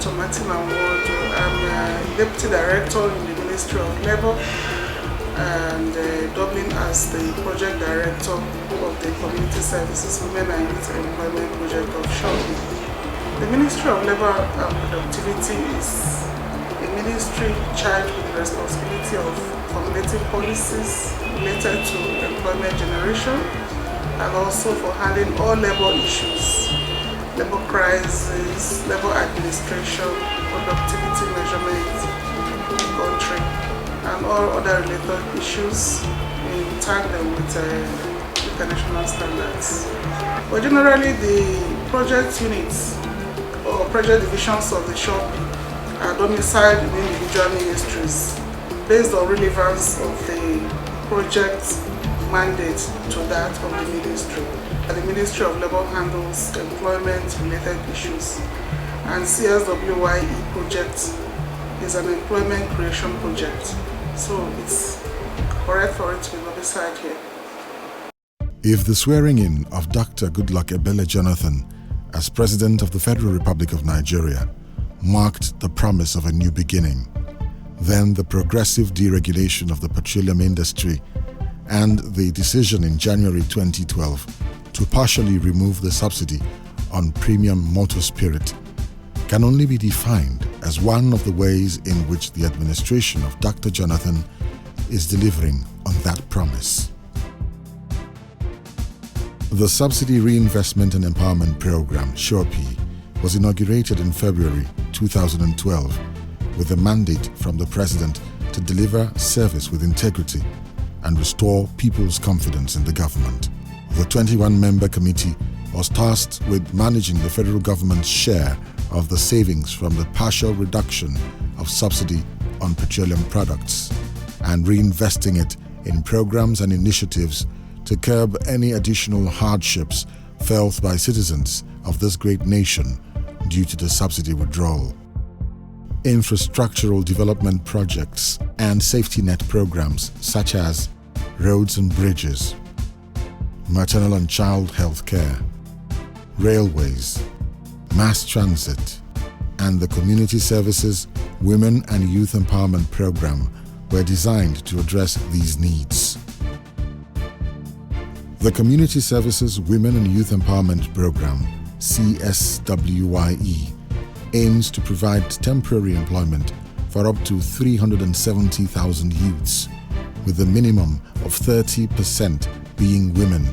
Dr. Martin Award. I'm Deputy Director in the Ministry of Labour and doubling as the Project Director of the Community Services Women and Youth Employment Project of Sure-Ptv. The Ministry of Labour and Productivity is a ministry charged with the responsibility of formulating policies related to employment generation and also for handling all labour issues, labour crisis, labour administration, productivity measurement in the country, and all other related issues in tandem with international standards. But generally, the project units or project divisions of the Sure-Ptv are domiciled in individual ministries based on relevance of the project mandate to that of the ministry. The Ministry of Labour handles employment-related issues, and CSWYE project is an employment creation project. So it's correct for it to be domiciled here. If the swearing-in of Dr. Goodluck Ebele Jonathan as President of the Federal Republic of Nigeria marked the promise of a new beginning, then the progressive deregulation of the petroleum industry and the decision in January 2012 to partially remove the subsidy on premium motor spirit can only be defined as one of the ways in which the administration of Dr. Jonathan is delivering on that promise. The Subsidy Reinvestment and Empowerment Program, Sure-Ptv, was inaugurated in February 2012 with a mandate from the President to deliver service with integrity and restore people's confidence in the government. The 21-member committee was tasked with managing the federal government's share of the savings from the partial reduction of subsidy on petroleum products and reinvesting it in programs and initiatives to curb any additional hardships felt by citizens of this great nation due to the subsidy withdrawal. Infrastructural development projects and safety net programs such as roads and bridges, maternal and child health care, railways, mass transit, and the Community Services Women and Youth Empowerment Program were designed to address these needs. The Community Services Women and Youth Empowerment Program, CSWYE, aims to provide temporary employment for up to 370,000 youths, with a minimum of 30% being women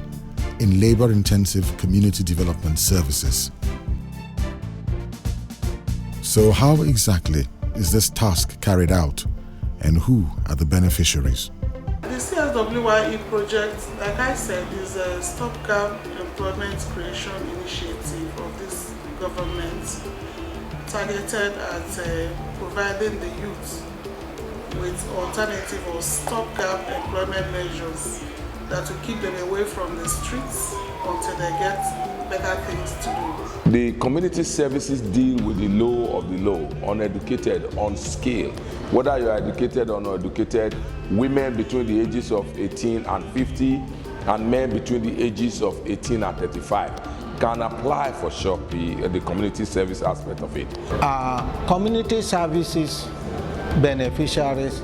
in labor-intensive community development services. So how exactly is this task carried out, and who are the beneficiaries? The CSWYE project, like I said, is a stopgap employment creation initiative of this government targeted at providing the youth with alternative or stopgap employment measures that will keep them away from the streets until they get better things to do. The community services deal with the low of the low, uneducated, unskilled. Whether you are educated or uneducated, women between the ages of 18 and 50 and men between the ages of 18 and 35 can apply for Sure-Ptv, the community service aspect of it. Community services beneficiaries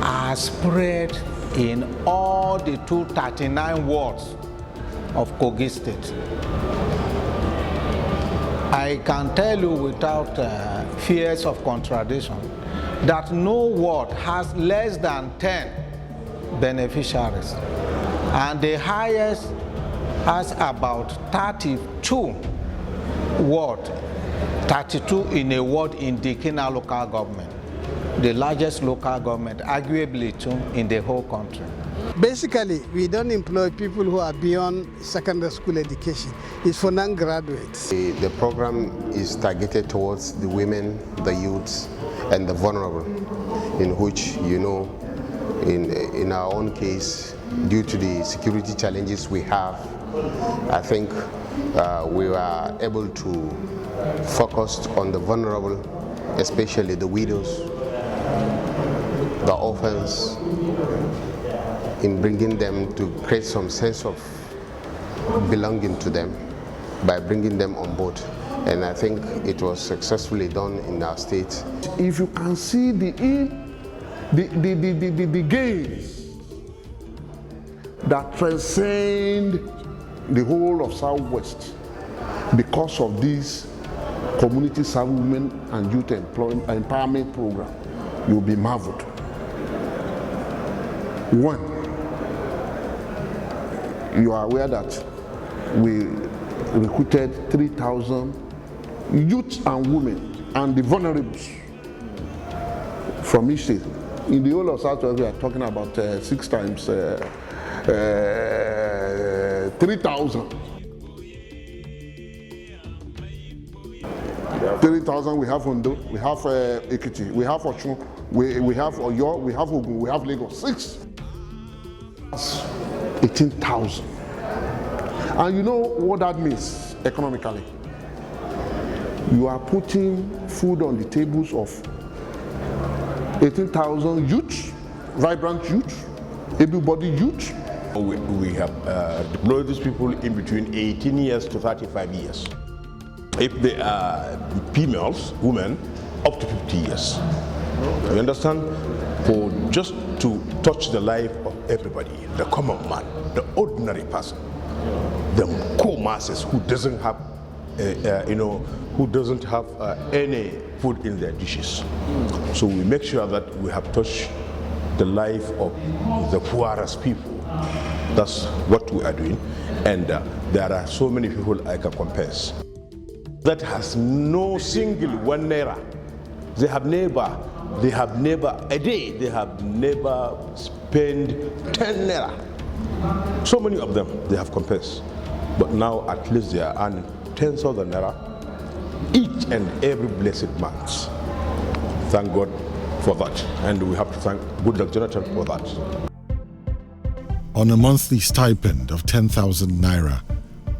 are spread in all the 239 wards of Kogi State. I can tell you without fears of contradiction that no ward has less than 10 beneficiaries, and the highest has about 32 in a ward in Dikina local government, the largest local government, arguably too, in the whole country. Basically, we don't employ people who are beyond secondary school education. It's for non-graduates. The program is targeted towards the women, the youths, and the vulnerable, in which, you know, in our own case, due to the security challenges we have, I think we are able to focus on the vulnerable, especially the widows, the orphans, in bringing them to create some sense of belonging to them by bringing them on board. And I think it was successfully done in our state. If you can see the gains that transcend the whole of Southwest because of this community service women and youth empowerment program, you'll be marveled. One, you are aware that we recruited 3,000 youth and women and the vulnerables from each state. In the whole of Southwest, we are talking about 6 times 3,000. 3,000 we have Ondo, we have Ekiti, we have Osun, we have Oyo, we have Ogun, we have Lagos. 6. That's 18,000. And you know what that means economically? You are putting food on the tables of 18,000 youth, vibrant youth, able-bodied youth. We have deployed these people in between 18 years to 35 years. If they are females, women, up to 50 years. You understand? For just to touch the life of everybody, the common man, the ordinary person, the core masses who doesn't have, who doesn't have any food in their dishes. So we make sure that we have touched the life of the poorest people. That's what we are doing, and there are so many people I can compare. That has no single 1 naira. They have never a day, they have never spent 10 naira. So many of them, they have confessed. But now at least they are earning 10,000 naira each and every blessed month. Thank God for that. And we have to thank Goodluck Jonathan for that. On a monthly stipend of 10,000 naira,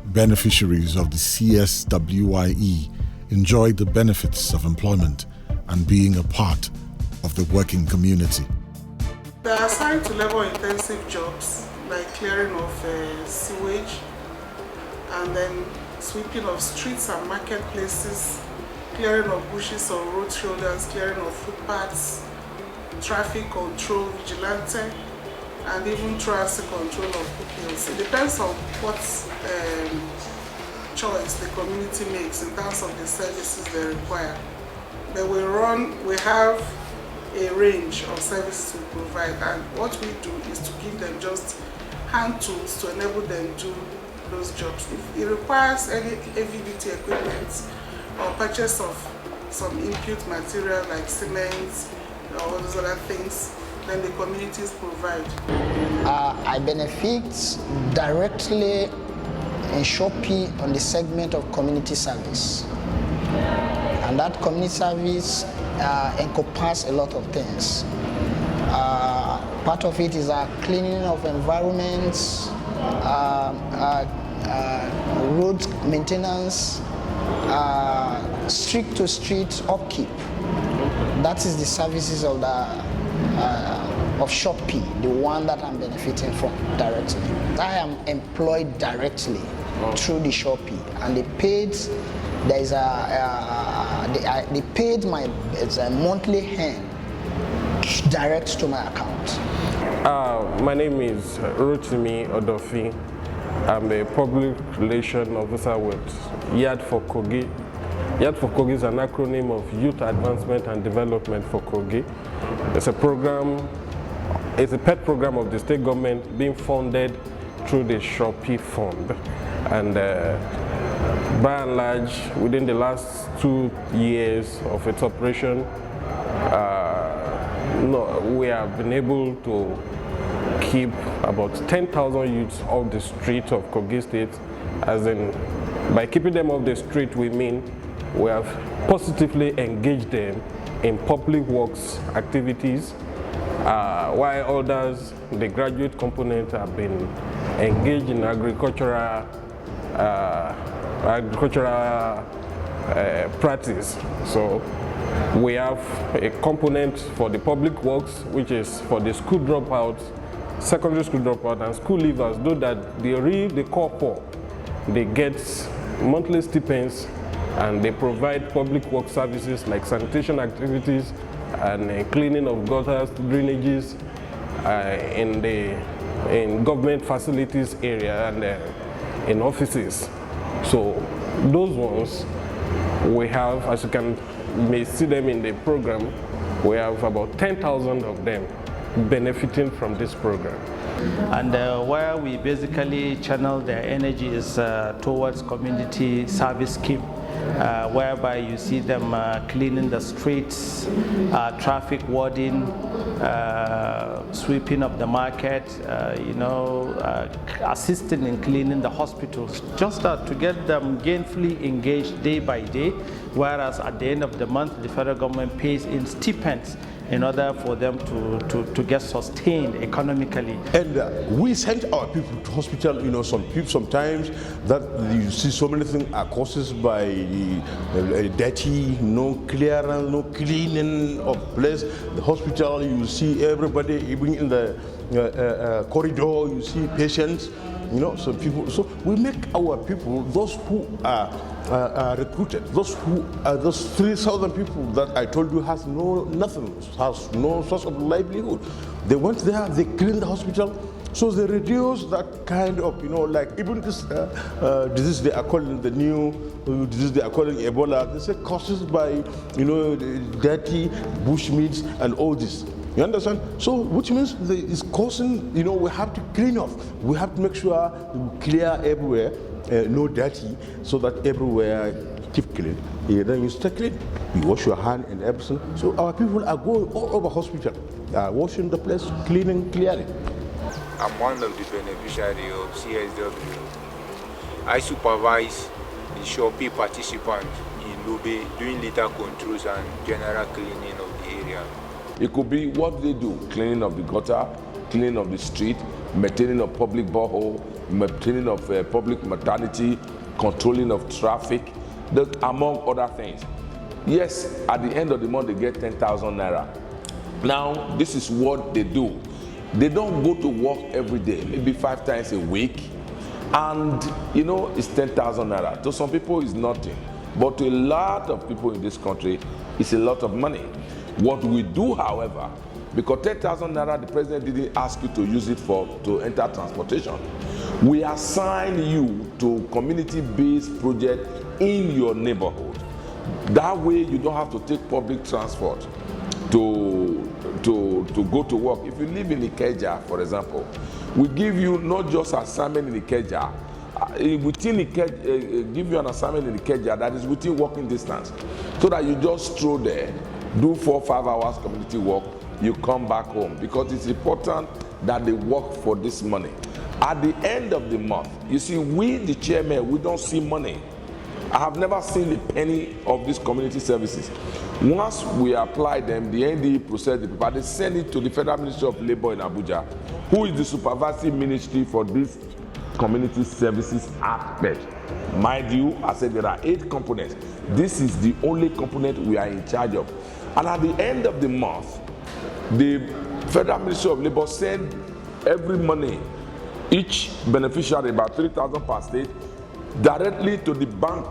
beneficiaries of the CSWYE enjoyed the benefits of employment and being a part of the working community. They are assigned to labor-intensive jobs like clearing of sewage and then sweeping of streets and marketplaces, clearing of bushes or road shoulders, clearing of footpaths, traffic control, vigilante, and even traffic control of pupils. It depends on what choice the community makes in terms of the services they require. But we have a range of services we provide, and what we do is to give them just hand tools to enable them to do those jobs. If it requires any heavy-duty equipment or purchase of some input material like cement or all those other things, then the communities provide. I benefit directly in Sure-P on the segment of community service. And that community service encompasses a lot of things. Part of it is cleaning of environments, road maintenance, street-to-street upkeep. That is the services of Sure-P, the one that I'm benefiting from directly. I am employed directly through the Sure-P, and they paid. They paid my monthly hand direct to my account. My name is Rotimi Odofi. I'm a public relations officer with YAD for Kogi. YAD for Kogi is an acronym of Youth Advancement and Development for Kogi. It's a program, it's a pet program of the state government being funded through the Sure-P fund. And by and large, within the last 2 years of its operation, we have been able to keep about 10,000 youths off the streets of Kogi State. As in, by keeping them off the street, we mean we have positively engaged them in public works activities, while others, the graduate component, have been engaged in agricultural practice. So we have a component for the public works, which is for the school dropouts, secondary school dropouts, and school leavers, though that the core poor, they get monthly stipends and they provide public work services like sanitation activities and cleaning of gutters, drainages in government facilities area and in offices. So those ones we have, as you may see them in the program, we have about 10,000 of them benefiting from this program. And where we basically channel their energy is towards community service scheme, whereby you see them cleaning the streets, traffic warding, sweeping of the market, assisting in cleaning the hospitals, just to get them gainfully engaged day by day, whereas at the end of the month the federal government pays in stipends in order for them to get sustained economically. And we send our people to hospital, some people sometimes that you see so many things are caused by dirty, no clearance, no cleaning of place. The hospital, you see everybody, even in the corridor, you see patients, some people. So we make our people, those who are recruited, those 3,000 people that I told you has nothing, has no source of livelihood. They went there, they cleaned the hospital, so they reduce that kind of, like even this disease they are calling the new disease they are calling Ebola. They say causes by, dirty bushmeats and all this. You understand? So, which means it's causing, we have to clean off. We have to make sure we clear everywhere, no dirty, so that everywhere keep clean. Then you stay clean. You wash your hand and everything. So our people are going all over hospital, washing the place, cleaning clearly. I'm one of the beneficiaries of CSW. I supervise the Sure-Ptv participants in Lube doing litter controls and general cleaning of the area. It could be what they do, cleaning of the gutter, cleaning of the street, maintaining of public borehole, maintaining of public maternity, controlling of traffic, among other things. Yes, at the end of the month they get 10,000 naira. Now, this is what they do. They don't go to work every day, maybe 5 times a week, and it's 10,000 naira. To some people it's nothing, but to a lot of people in this country, it's a lot of money. What we do, however, because 10,000 naira, the president didn't ask you to use it to enter transportation. We assign you to community-based project in your neighborhood. That way, you don't have to take public transport to go to work. If you live in Ikeja, for example, we give you not just assignment in Ikeja, within Ikeja, give you an assignment in Ikeja that is within walking distance, so that you just stroll there, do 4 or 5 hours community work, you come back home, because it's important that they work for this money. At the end of the month, you see, we, the chairman, we don't see money. I have never seen a penny of these community services. Once we apply them, the NDE process the paper, they send it to the Federal Ministry of Labor in Abuja, who is the supervisory ministry for these community services aspect. Mind you, I said there are 8 components. This is the only component we are in charge of. And at the end of the month, the Federal Ministry of Labor send every money, each beneficiary, about 3,000 per state, directly to the bank.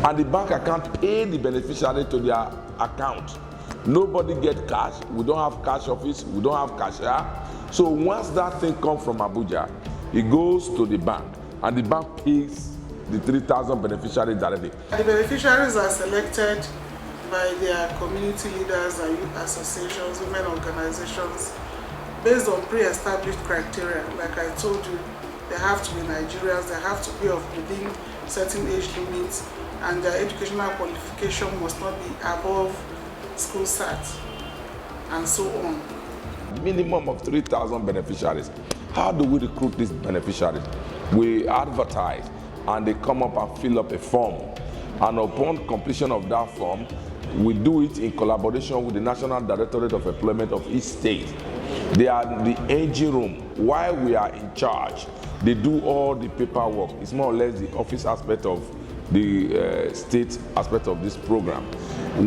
And the bank account pay the beneficiary to their account. Nobody get cash. We don't have cash office. We don't have cashier. So once that thing comes from Abuja, it goes to the bank, and the bank pays the 3,000 beneficiaries directly. The beneficiaries are selected by their community leaders and youth associations, women organizations, based on pre-established criteria. Like I told you, they have to be Nigerians, they have to be of within certain age limits, and their educational qualification must not be above school cert, and so on. Minimum of 3,000 beneficiaries. How do we recruit these beneficiaries? We advertise, and they come up and fill up a form. And upon completion of that form, we do it in collaboration with the National Directorate of Employment of each state. They are in the engine room. While we are in charge, they do all the paperwork. It's more or less the office aspect of the state aspect of this program.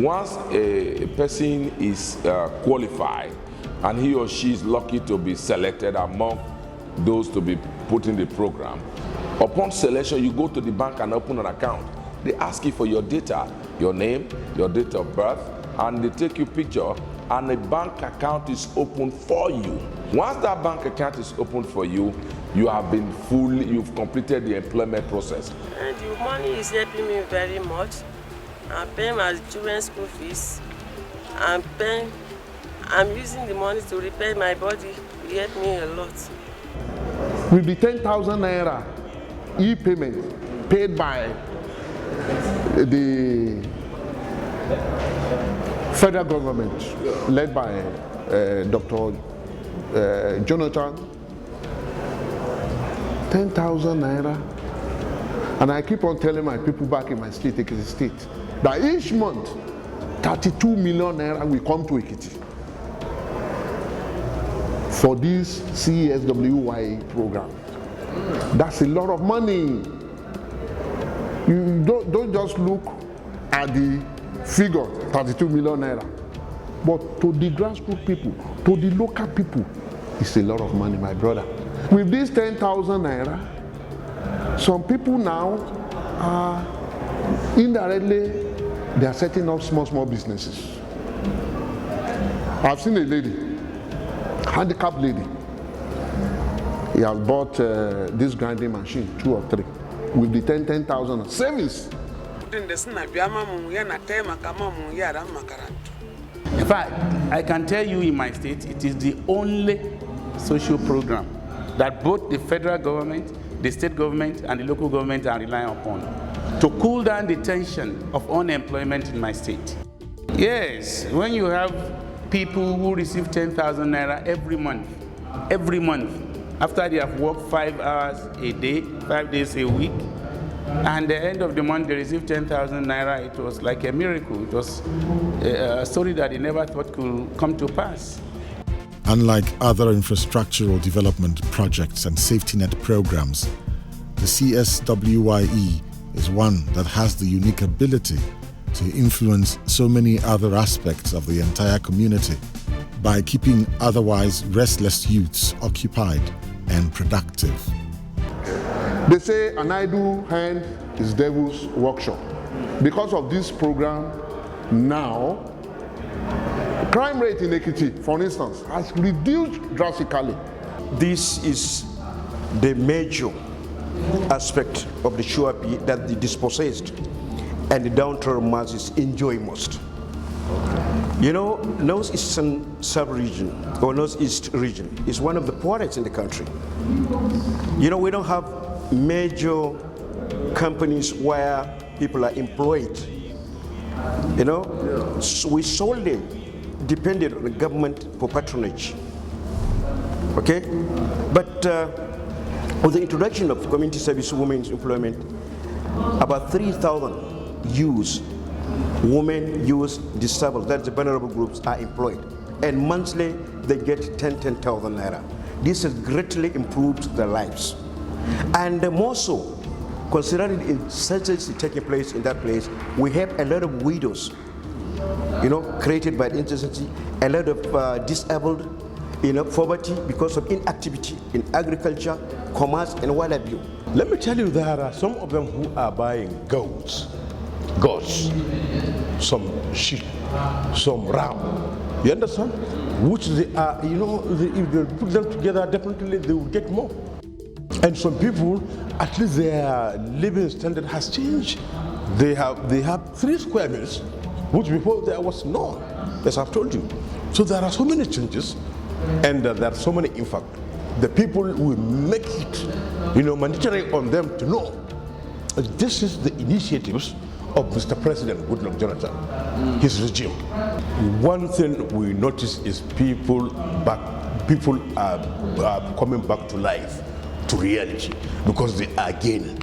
Once a person is qualified, and he or she is lucky to be selected among those to be put in the program, upon selection, you go to the bank and open an account. They ask you for your data, your name, your date of birth, and they take your picture, and a bank account is opened for you. Once that bank account is opened for you, you have been you've completed the employment process. And the money is helping me very much. I'm paying my children's school fees. I'm using the money to repair my body. It helped me a lot. With the 10,000 naira e-payment paid by the federal government, led by Dr. Jonathan, 10,000 naira. And I keep on telling my people back in my state, Ekiti State, that each month, 32 million naira will come to Ekiti for this CSWY program. That's a lot of money. You don't just look at the figure, 32 million naira. But to the grassroots people, to the local people, it's a lot of money, my brother. With this 10,000 naira, some people now are indirectly, they are setting up small businesses. I've seen a lady, handicapped lady. He has bought this grinding machine, 2 or 3, with the 10,000 savings. In fact, I can tell you in my state, it is the only social program that both the federal government, the state government, and the local government are relying upon to cool down the tension of unemployment in my state. Yes, when you have people who receive 10,000 naira every month, after they have worked 5 hours a day, 5 days a week, and at the end of the month they receive 10,000 naira, it was like a miracle. It was a story that they never thought could come to pass. Unlike other infrastructural development projects and safety net programs, the CSWYE is one that has the unique ability to influence so many other aspects of the entire community by keeping otherwise restless youths occupied and productive. They say an idle hand is devil's workshop. Because of this program, now, crime rate in Ekiti, for instance, has reduced drastically. This is the major aspect of the Sure-Ptv that the dispossessed and the downtrodden masses enjoy most. You know, Northeastern sub-region or Northeast region is one of the poorest in the country. You know, we don't have major companies where people are employed. You know, so we solely depended on the government for patronage. Okay? But with the introduction of community service women's employment, about 3,000 youths, women, youths, disabled, that's the vulnerable groups, are employed. And monthly, they get 10,000 naira. This has greatly improved their lives. And more so, considering the insurgency taking place in that place, we have a lot of widows, you know, created by the insurgency, a lot of disabled, you know, poverty because of inactivity in agriculture, commerce, and what have you. Let me tell you, there are some of them who are buying goats, some sheep, some ram. You understand? Which they are, you know, if they put them together, definitely they will get more. And some people, at least their living standard has changed. They have 3 square meals, which before there was none, as I've told you. So there are so many changes, and there are so many, in fact, the people will make it, you know, mandatory on them to know this is the initiatives of Mr. President Goodluck Jonathan, his regime. One thing we notice is people are coming back to life, to reality, because they are gaining.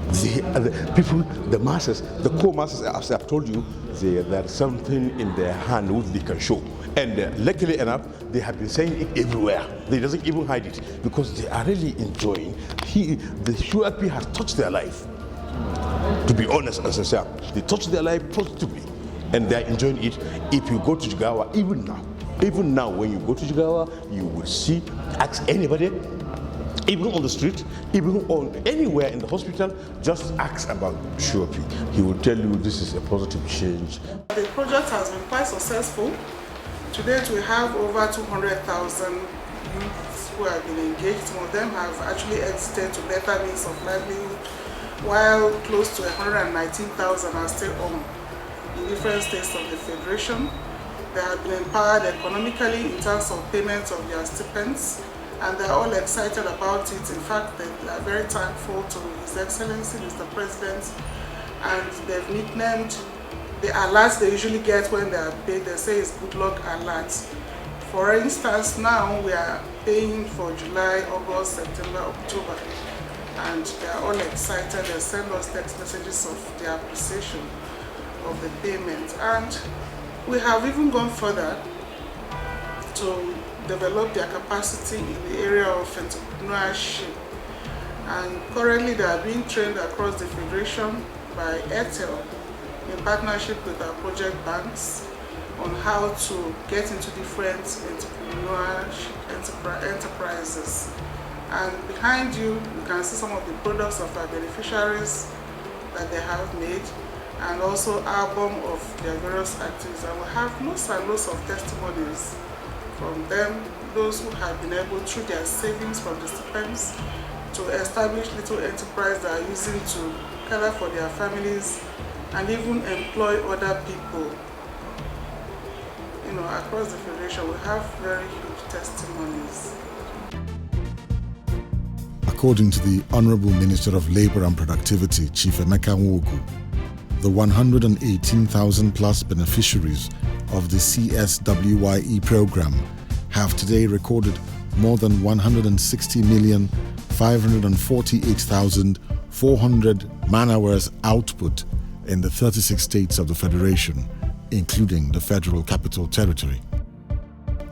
The people, the masses, the core masses, as I've told you, there's something in their hand which they can show. And luckily enough, they have been saying it everywhere. They doesn't even hide it because they are really enjoying. The Sure-Ptv has touched their life. To be honest and sincere, they touched their life positively, and they are enjoying it. If you go to Jigawa, even now, when you go to Jigawa, you will see, ask anybody, even on the street, even on anywhere in the hospital, just ask about Sure-P. He will tell you this is a positive change. The project has been quite successful. To date, we have over 200,000 youths who have been engaged. Some of them have actually exited to better means of livelihood, while close to 119,000 are still on in different states of the Federation. They have been empowered economically in terms of payments of their stipends, and they're all excited about it. In fact, they are very thankful to His Excellency, Mr. President, and they've nicknamed the alerts they usually get when they are paid, they say it's good luck alerts. For instance, now we are paying for July, August, September, October, and they are all excited. They send us text messages of their appreciation of the payment. And we have even gone further to develop their capacity in the area of entrepreneurship. And currently they are being trained across the Federation by Airtel in partnership with our project banks on how to get into different entrepreneurship enterprises. And behind you can see some of the products of our beneficiaries that they have made, and also album of their various activities. And we have lots and lots of testimonies from them, those who have been able, through their savings from the stipends, to establish little enterprise that are using to care for their families and even employ other people. You know, across the Federation, we have very huge testimonies. According to the Honorable Minister of Labour and Productivity, Chief Emeka Nwogu, the 118,000 plus beneficiaries of the CSWYE program have today recorded more than 160,548,400 man-hours output in the 36 states of the Federation, including the Federal Capital Territory.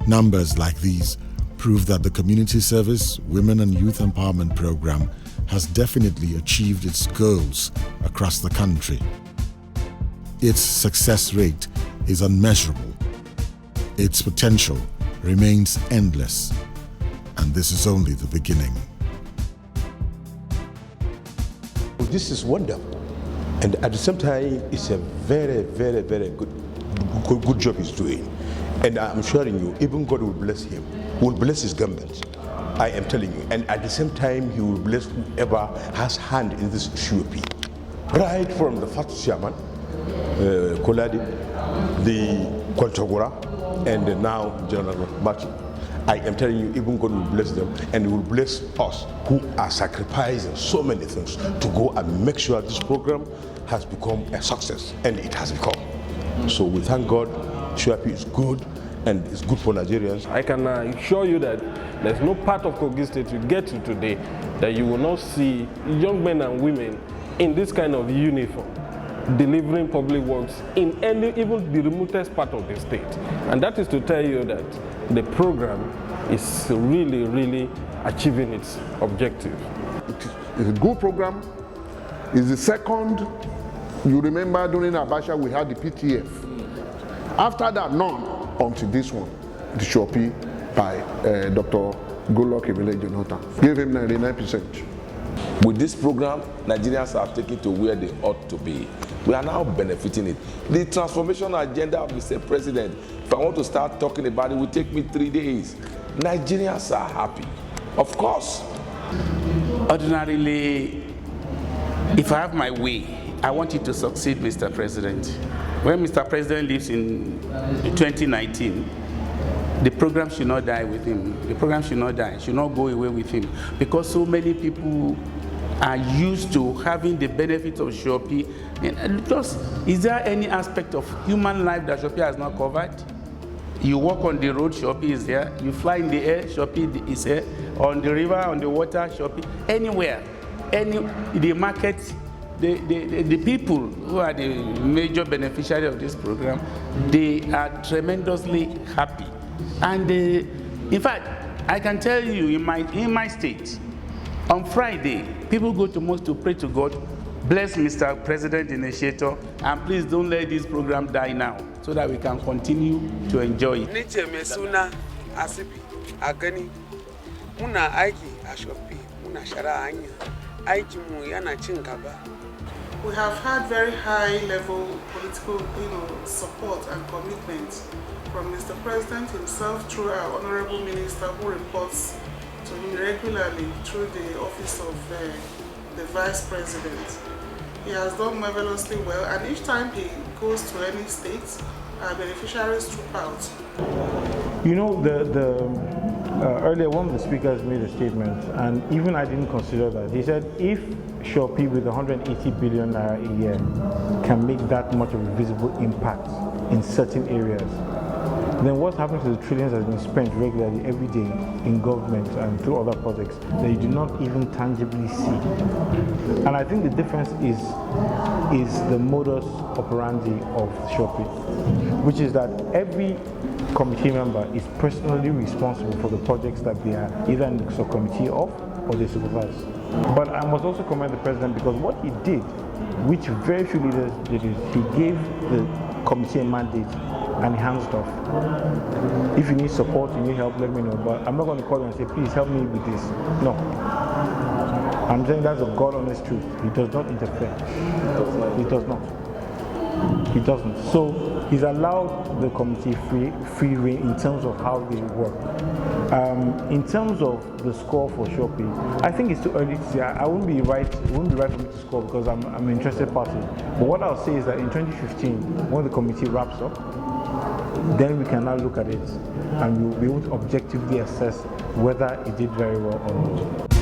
Numbers like these prove that the Community Service Women and Youth Empowerment Program has definitely achieved its goals across the country. Its success rate is unmeasurable. Its potential remains endless, and this is only the beginning. This is wonderful, and at the same time, it's a very, very, very good job he's doing. And I'm assuring you, even God will bless him, will bless his government. I am telling you, and at the same time, he will bless whoever has hand in this Sure-P. Right from the first chairman, Koladi, the Kontagora, and now General Martin. I am telling you, even God will bless them, and he will bless us who are sacrificing so many things to go and make sure this program has become a success, and it has become. So we thank God. Sure-P is good, and it's good for Nigerians. I can assure you that there's no part of Kogi State you get to today that you will not see young men and women in this kind of uniform delivering public works in any, even the remotest part of the state. And that is to tell you that the program is really, really achieving its objective. It's a good program. It's the second. You remember during Abacha we had the PTF. After that, none until this one, the Sure-P by Dr. Goodluck Ebele Jonathan. Gave him 99%. With this program, Nigerians are taken to where they ought to be. We are now benefiting it. The transformation agenda of Mr. President, if I want to start talking about it, it will take me 3 days. Nigerians are happy. Of course. Ordinarily, if I have my way, I want you to succeed, Mr. President. When Mr. President leaves in 2019, the program should not die with him. The program should not die, should not go away with him, because so many people are used to having the benefits of Sure-P. Because is there any aspect of human life that Sure-P has not covered? You walk on the road, Sure-P is there. You fly in the air, Sure-P is there. On the river, on the water, Sure-P. Anywhere, the market. The people who are the major beneficiary of this program, they are tremendously happy. And in fact, I can tell you in my state, on Friday, people go to mosque to pray to God, bless Mr. President Initiator, and please don't let this program die now, so that we can continue to enjoy it. Niche mesuna asipi agani muna aiki Sure-Ptv muna shara hanya aikin mu yana cin gaba. We have had very high level political support and commitment from Mr. President himself through our Honorable Minister who reports to him regularly through the office of the Vice President. He has done marvelously well, and each time he goes to any state, our beneficiaries troop out. You know, earlier one of the speakers made a statement, and even I didn't consider that. He said if Sure-Ptv with 180 billion naira a year can make that much of a visible impact in certain areas, then what happens to the trillions that have been spent regularly every day in government and through other projects that you do not even tangibly see? And I think the difference is the modus operandi of Sure-Ptv, which is that every committee member is personally responsible for the projects that they are either in the subcommittee of or they supervise. But I must also commend the president, because what he did, which very few leaders did, is he gave the committee a mandate and he hands it off. If you need support, you need help, let me know. But I'm not going to call you and say, please help me with this. No. I'm saying that's a God honest truth. He does not interfere. He does not. He doesn't. So he's allowed the committee free rein in terms of how they work. In terms of the score for Sure-Ptv, I think it's too early to say. I wouldn't be right. It wouldn't be right for me to score because I'm an interested party. But what I'll say is that in 2015, when the committee wraps up, then we can now look at it and we'll be able to objectively assess whether it did very well or not.